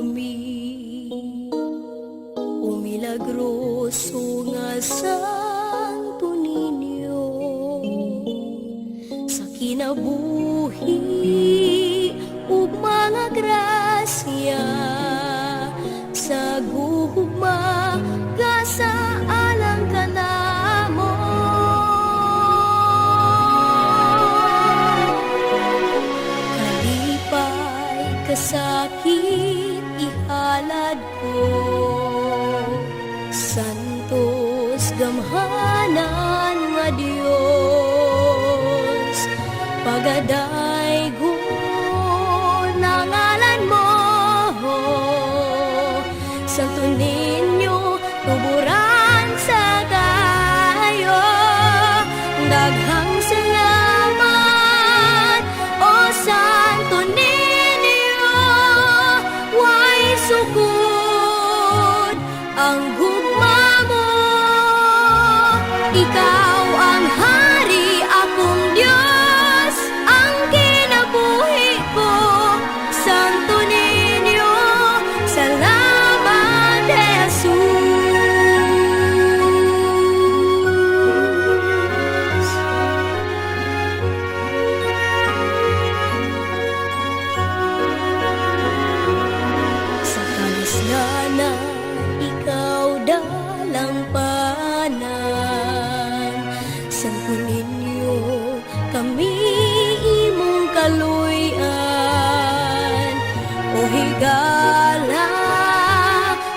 kami, umilagroso nga Santo Niño, sa kinabuhi ug mga grasya, sa gugma kasaalang ka namo. Kalipay kasakit ihalad ko, santos gamhanan nga Dios, pagadaygo na ngalan mo. Santo Niño, tuburan sa kayo, daghang salamat, O Santo Niño. Way sukod ang gugma mo, ikaw ang hari, akong Diyos, ang kinabuhi ko. Santo Niño, salamat. Ikaw dalampanan, Santo Niño, kami imong kaluyan. O higala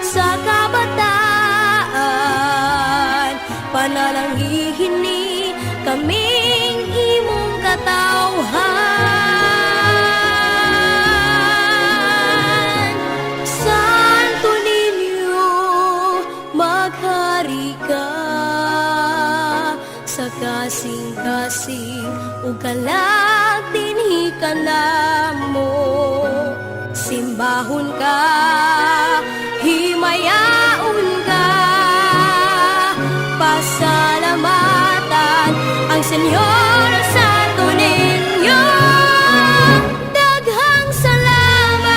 sa kabataan, panalangin ni kaming imong katawhan. Maghari ka sa kasing-kasing ug kalag dinhi ka namo. Simbahon ka, himayaon ka, pasalamatan ang Senyor Santo Niño. Daghang salamat,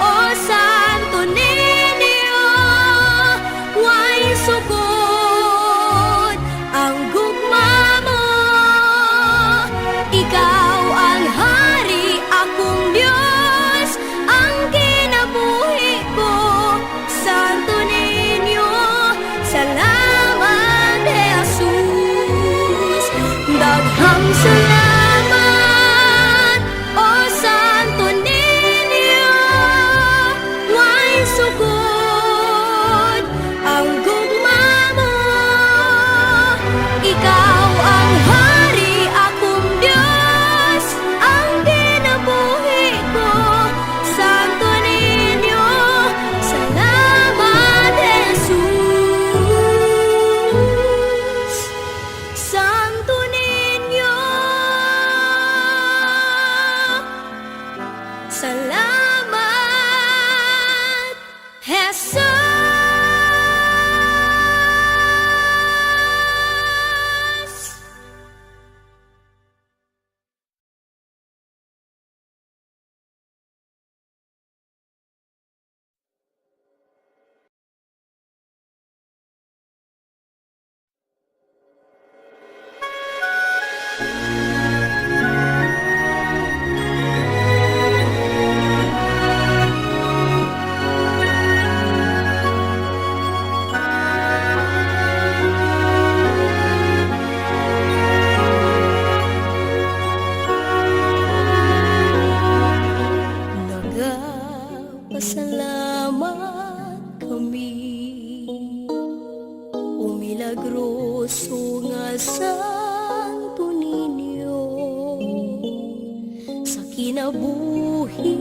O Santo Niño. Way sugod ang gugma mo, ikaw ang hari, akong Diyos, ang kinabuhi ko. Santo Niño, salamat, Jesus. Daghang salamat, O Santo Niño. Way sugod ang gugma mo, ikaw ang hari, akong Diyos, ang kinabuhi ko. Santo Niño, salamat, Jesus. Santo Niño, salamat, Jesus. Nagapasalamat kami, umilagroso nga Santo Niño, sa kinabuhi